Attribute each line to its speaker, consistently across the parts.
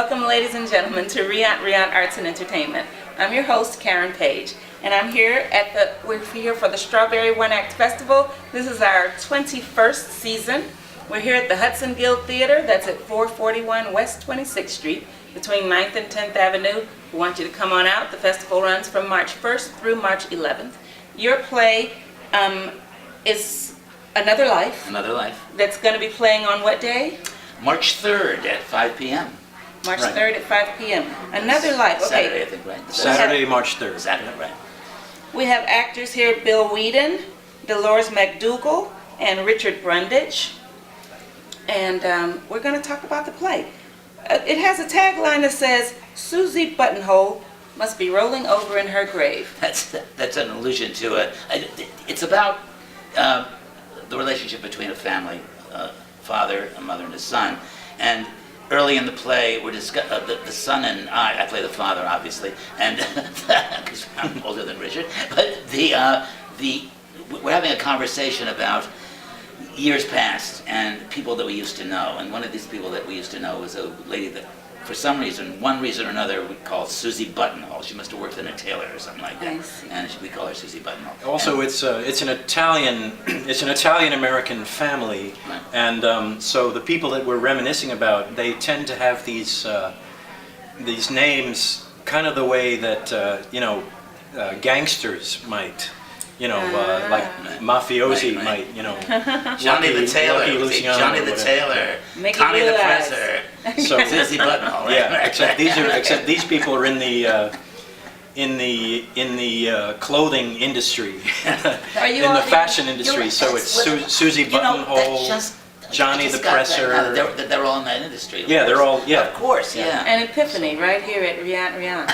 Speaker 1: Welcome, ladies and gentlemen, to Riant Arts and Entertainment. I'm your host, Karen Page, and I'm here we're here for the Strawberry One Act Festival. This is our 21st season. We're here at the Hudson Guild Theater. That's at 441 West 26th Street, between 9th and 10th Avenue. We want you to come on out. The festival runs from March 1st through March 11th. Your play is Another Life.
Speaker 2: Another Life.
Speaker 1: That's going to be playing on what day?
Speaker 2: March 3rd at 5 p.m.
Speaker 1: March 3rd at 5 p.m. Another Life. Okay.
Speaker 2: Saturday, I think, right?
Speaker 3: Saturday, March 3rd.
Speaker 2: Saturday, right.
Speaker 1: We have actors here: Bill Whedon, Dolores McDougall, and Richard Brundage. And we're going to talk about the play. It has a tagline that says, "Susie Buttonhole must be rolling over in her grave."
Speaker 2: That's an allusion to it's about the relationship between a family, father, a mother, and a son. And early in the play, we're the son and I play the father, obviously, and because I'm older than Richard. But we're having a conversation about years past and people that we used to know. And one of these people that we used to know was a lady that, for some reason, one reason or another, we call Susie Buttonhole. She must have worked in a tailor or something like that, and we call her Susie Buttonhole.
Speaker 3: Also, it's an Italian-American family,
Speaker 2: right.
Speaker 3: And so the people that we're reminiscing about, they tend to have these names kind of the way that gangsters might. Like mafiosi
Speaker 2: right.
Speaker 3: might,
Speaker 2: Johnny the Tailor,
Speaker 3: Johnny
Speaker 2: the Tailor,
Speaker 1: Make
Speaker 2: Connie the
Speaker 1: blue eyes.
Speaker 2: Presser,
Speaker 3: So
Speaker 2: Susie Buttonhole. Right?
Speaker 3: yeah, except these people are in the clothing industry,
Speaker 1: Are you
Speaker 3: in
Speaker 1: all
Speaker 3: the fashion industry. So it's Susie Buttonhole, Johnny the Presser.
Speaker 2: They're all in that industry.
Speaker 3: Yeah, they're all. Yeah,
Speaker 2: of course. Yeah.
Speaker 1: And Epiphany, right here at Riant.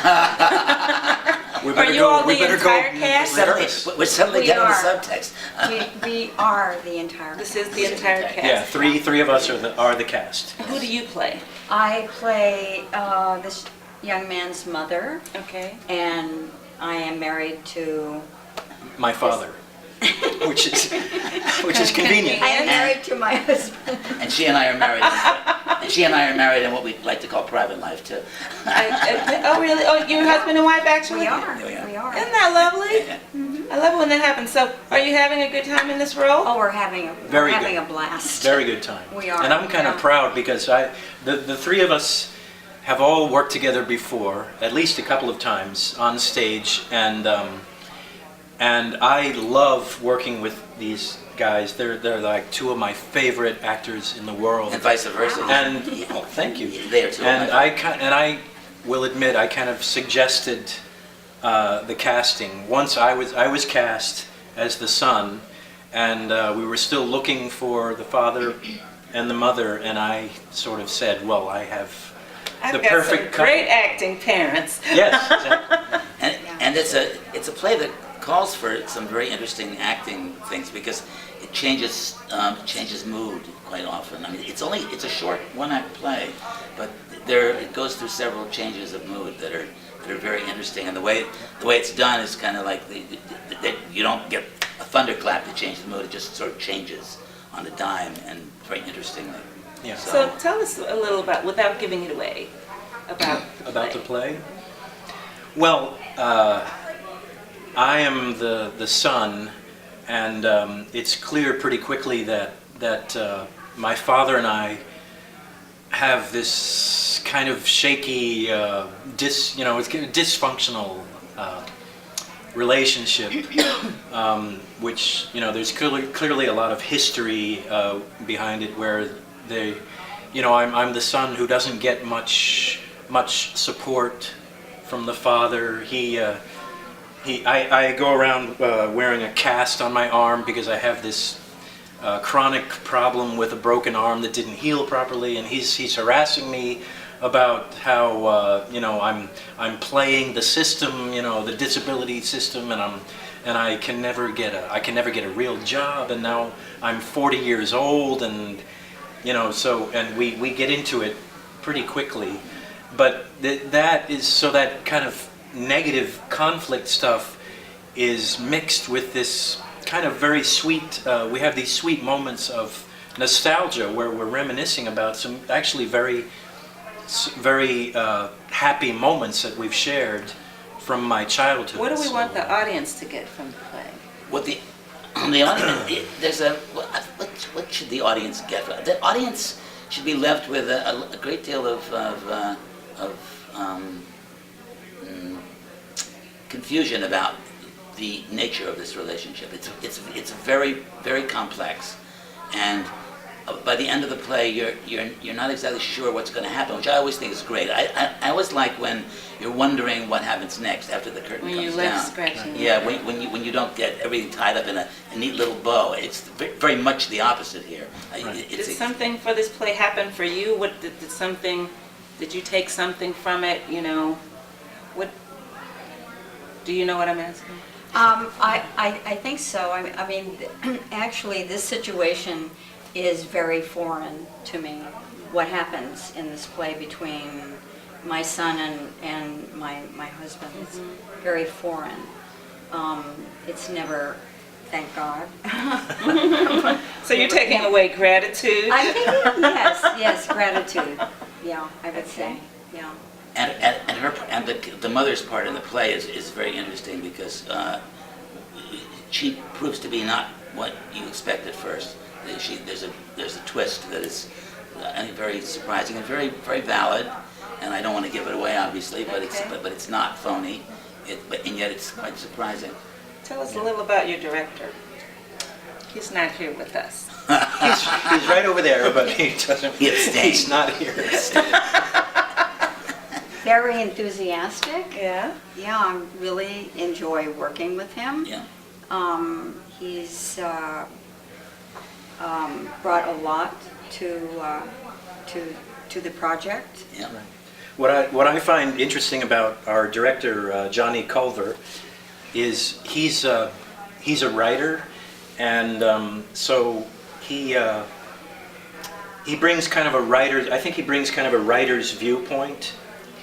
Speaker 3: We
Speaker 1: Are you all the entire
Speaker 3: go
Speaker 1: cast?
Speaker 3: rehearse.
Speaker 2: We're suddenly
Speaker 4: We
Speaker 2: getting the
Speaker 4: are.
Speaker 2: subtext.
Speaker 4: We are the entire.
Speaker 1: This is the entire cast.
Speaker 3: Yeah, three of us are the cast.
Speaker 1: Who do you play?
Speaker 4: I play this young man's mother,
Speaker 1: Okay.
Speaker 4: and I am married to.
Speaker 3: My father, which is convenient.
Speaker 4: I am married to my husband.
Speaker 2: And she and I are married. In what we like to call private life too.
Speaker 1: Oh, really? Oh, your husband and wife, actually?
Speaker 4: We are.
Speaker 2: Yeah, we are.
Speaker 4: We are.
Speaker 1: Isn't that lovely?
Speaker 2: Yeah.
Speaker 1: I love it when that happens. So, are you having a good time in this role?
Speaker 4: Oh, we're having a blast.
Speaker 3: Very good time.
Speaker 4: We are.
Speaker 3: And I'm kind of proud because the three of us have all worked together before, at least a couple of times on stage, and I love working with these guys. They're like two of my favorite actors in the world.
Speaker 2: And vice versa.
Speaker 3: And thank you.
Speaker 2: They are too.
Speaker 3: And I will admit I kind of suggested the casting. Once I was cast as the son, and we were still looking for the father and the mother, and I sort of said, well, I have the
Speaker 1: I've got
Speaker 3: perfect
Speaker 1: some great acting parents.
Speaker 3: Yes, exactly.
Speaker 2: And it's a play that calls for some very interesting acting things because it changes mood quite often. I mean, it's a short one-act play, but it goes through several changes of mood that are very interesting. And the way it's done is kind of like you don't get a thunderclap to change the mood. It just sort of changes on a dime and very interestingly.
Speaker 3: Yeah.
Speaker 1: So, tell us a little about, without giving it away, about the play.
Speaker 3: Well, I am the son, and it's clear pretty quickly that my father and I have this kind of shaky, it's kind of dysfunctional relationship, which there's clearly a lot of history behind it, where I'm the son who doesn't get much support from the father. I go around wearing a cast on my arm because I have this chronic problem with a broken arm that didn't heal properly, and he's harassing me about how I'm playing the system, the disability system, and I can never get a real job, and now I'm 40 years old, and we get into it pretty quickly, but that kind of negative conflict stuff is mixed with this kind of very sweet, we have these sweet moments of nostalgia where we're reminiscing about some actually very very happy moments that we've shared from my childhood.
Speaker 1: What do we
Speaker 3: So,
Speaker 1: want the audience to get from the play?
Speaker 2: What the audience, there's a, what should the audience get? The audience should be left with a great deal of confusion about the nature of this relationship. It's very, very complex, and by the end of the play, you're not exactly sure what's going to happen, which I always think is great. I always like when you're wondering what happens next after the curtain
Speaker 1: When
Speaker 2: comes
Speaker 1: you left
Speaker 2: down.
Speaker 1: scratching.
Speaker 2: Yeah, when you don't get everything tied up in a neat little bow. It's very much the opposite here.
Speaker 3: Right.
Speaker 1: Did something for this play happen for you? What did you take something from it? You know, what? Do you know what I'm asking?
Speaker 4: I think so. I mean, actually, this situation is very foreign to me. What happens in this play between my son and my husband is very foreign. It's never, thank God.
Speaker 1: So you're taking away gratitude?
Speaker 4: I think, yes, gratitude. Yeah, I would say, yeah.
Speaker 2: And the mother's part in the play is very interesting because she proves to be not what you expect at first. There's a twist that is I think very surprising and very valid. And I don't want to give it away, obviously, but it's not phony. And yet it's quite surprising.
Speaker 1: Tell us a little about your director. He's not here with us.
Speaker 3: he's right over there, but he doesn't. He's not here.
Speaker 4: Very enthusiastic.
Speaker 1: Yeah.
Speaker 4: Yeah, I really enjoy working with him.
Speaker 2: Yeah.
Speaker 4: He's brought a lot to the project.
Speaker 2: Yeah.
Speaker 3: Right. What I find interesting about our director, Johnny Culver, is he's a writer, and so he brings kind of a writer. I think he brings kind of a writer's viewpoint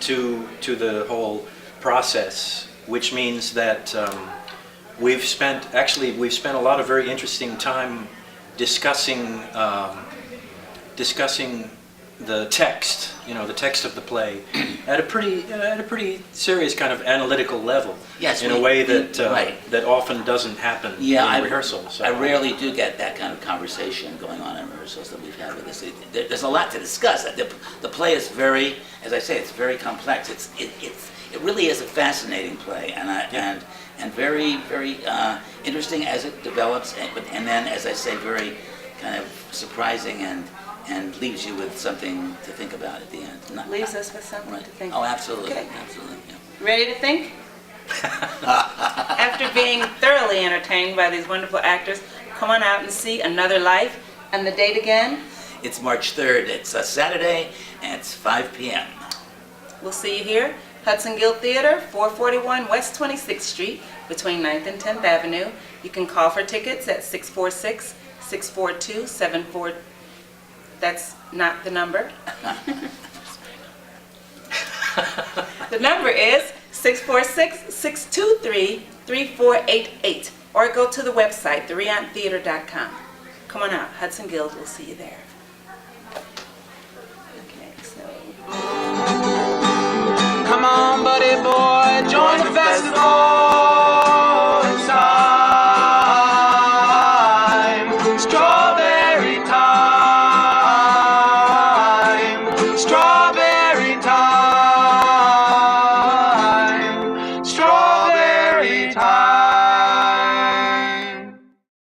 Speaker 3: to the whole process, which means that we've spent a lot of very interesting time discussing the text, the text of the play, at a pretty serious kind of analytical level.
Speaker 2: Yes,
Speaker 3: in a way that
Speaker 2: right.
Speaker 3: that often doesn't happen in rehearsal. So.
Speaker 2: I rarely do get that kind of conversation going on in rehearsals that we've had with this. There's a lot to discuss. The play is very, as I say, it's very complex. It really is a fascinating play, and very interesting as it develops, and then, as I say, very kind of surprising and leaves you with something to think about at the end.
Speaker 1: Leaves us with something
Speaker 2: Right.
Speaker 1: to think.
Speaker 2: Oh, absolutely,
Speaker 1: Okay.
Speaker 2: absolutely. Yeah.
Speaker 1: Ready to think? After being thoroughly entertained by these wonderful actors, come on out and see Another Life. And the date again?
Speaker 2: It's March 3rd. It's a Saturday, and it's 5 p.m.
Speaker 1: We'll see you here, Hudson Guild Theater, 441 West 26th Street, between 9th and 10th Avenue. You can call for tickets at 646-642-74. That's not the number. The number is 646-623-3488. Or go to the website, therianttheater.com. Come on out, Hudson Guild, we'll see you there.